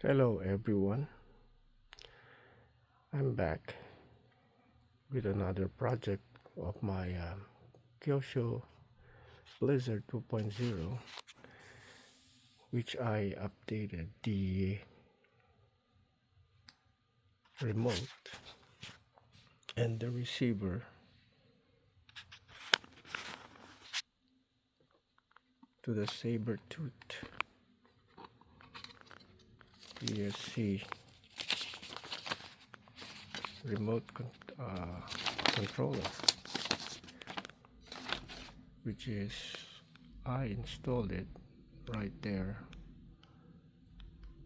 Hello everyone, I'm back with another project of my Kyosho Blizzard 2.0, which I updated the remote and the receiver to the Sabertooth ESC remote controller, which is I installed it right there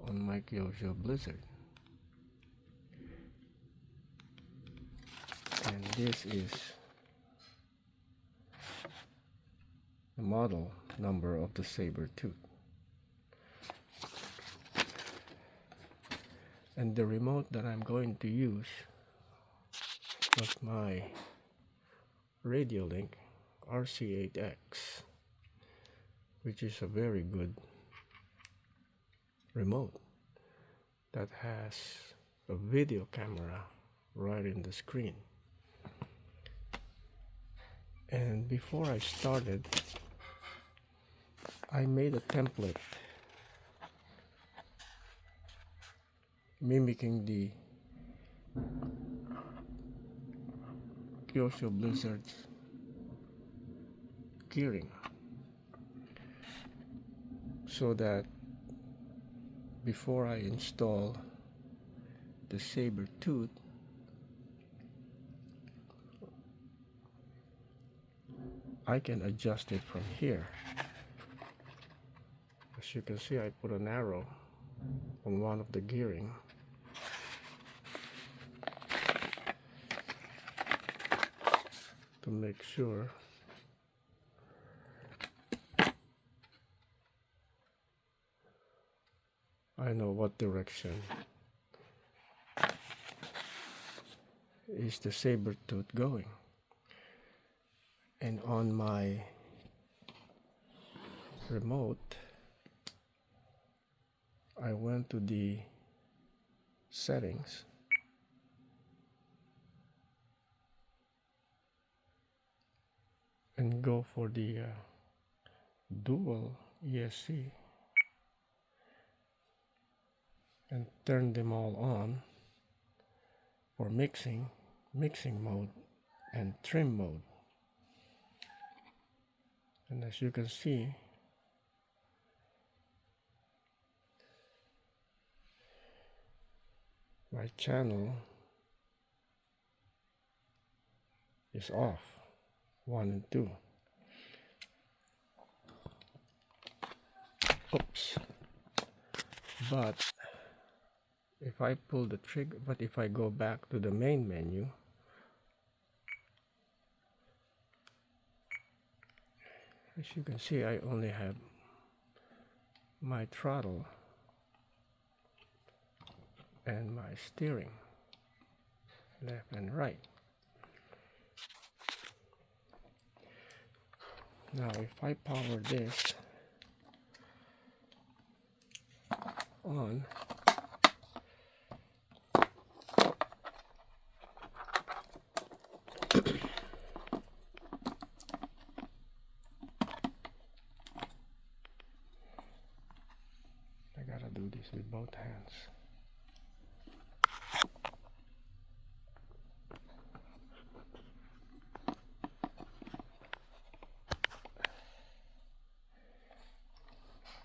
on my Kyosho Blizzard, and this is the model number of the Sabertooth. And the remote that I'm going to use was my Radiolink RC8X, which is a very good remote that has a video camera right in the screen. And before I started, I made a template mimicking the Kyosho Blizzard's gearing, so that before I install the Sabertooth, I can adjust it from here. As you can see, I put an arrow on one of the gearing to make sure I know what direction is the Sabertooth going. And on my remote, I went to the settings and go for the dual ESC and turn them all on for mixing mode and trim mode. And as you can see, my channel is off, 1 and 2. Oops. But if I pull the trigger, if I go back to the main menu, as you can see, I only have my throttle and my steering, left and right. Now if I power this on, I gotta do this with both hands.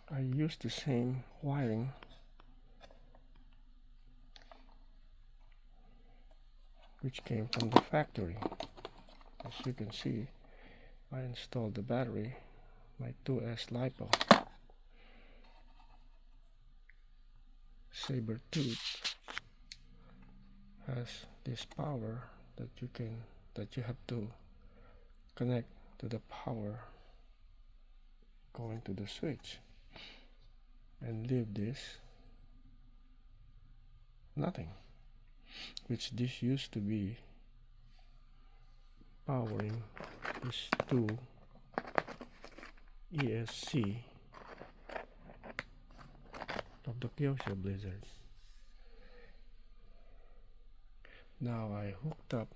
I used the same wiring which came from the factory. As you can see, I installed the battery, my 2S LiPo. Sabertooth has this power that you have to connect to the power going to the switch, and leave this nothing, which this used to be powering these two ESC of the Kyosho Blizzard. Now I hooked up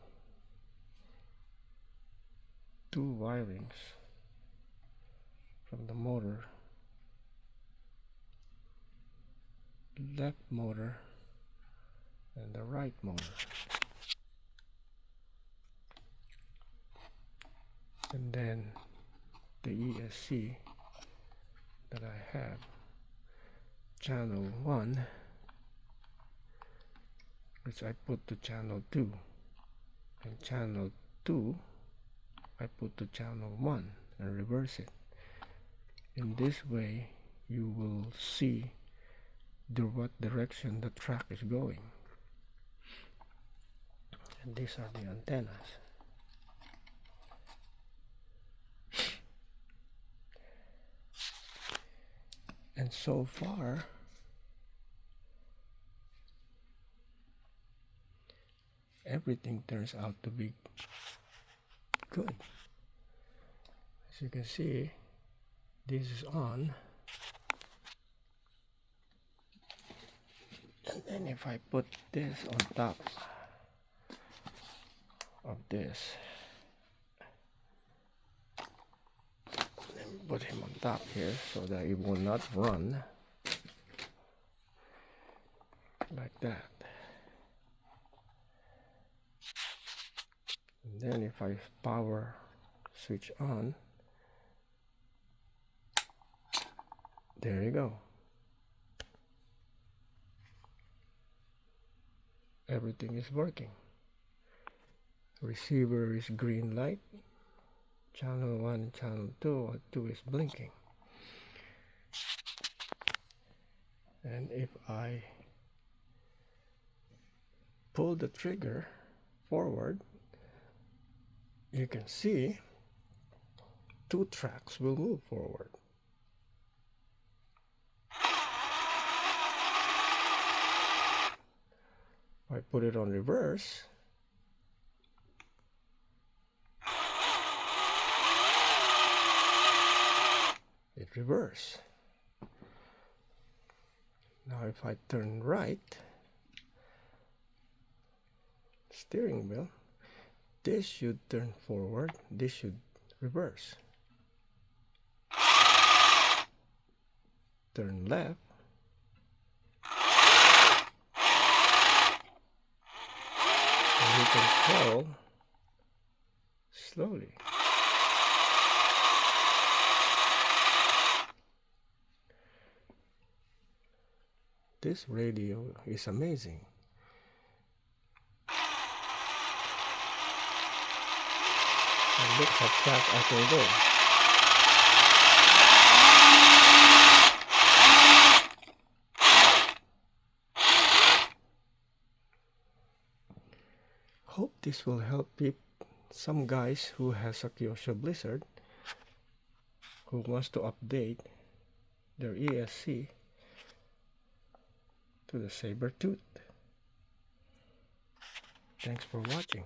two wirings from the motor, left motor and the right motor, and then the ESC that I have, channel 1, which I put to channel 2, and channel 2 I put to channel 1 and reverse it. In this way you will see what direction the track is going. And these are the antennas. And so far everything turns out to be good. As you can see, this is on, and then if I put this on top of this and put him on top here so that it will not run like that, and then if I power switch on, there you go. Everything is working. Receiver is green light. Channel 1 and channel 2 is blinking. And if I pull the trigger forward, you can see 2 tracks will move forward. If I put it on reverse, it reverses. Now if I turn right, steering wheel, this should turn forward, this should reverse. Turn left, and you control slowly. This radio is amazing. And look how fast I can go. Hope this will help some guys who has a Kyosho Blizzard who wants to update their ESC to the saber tooth. Thanks for watching.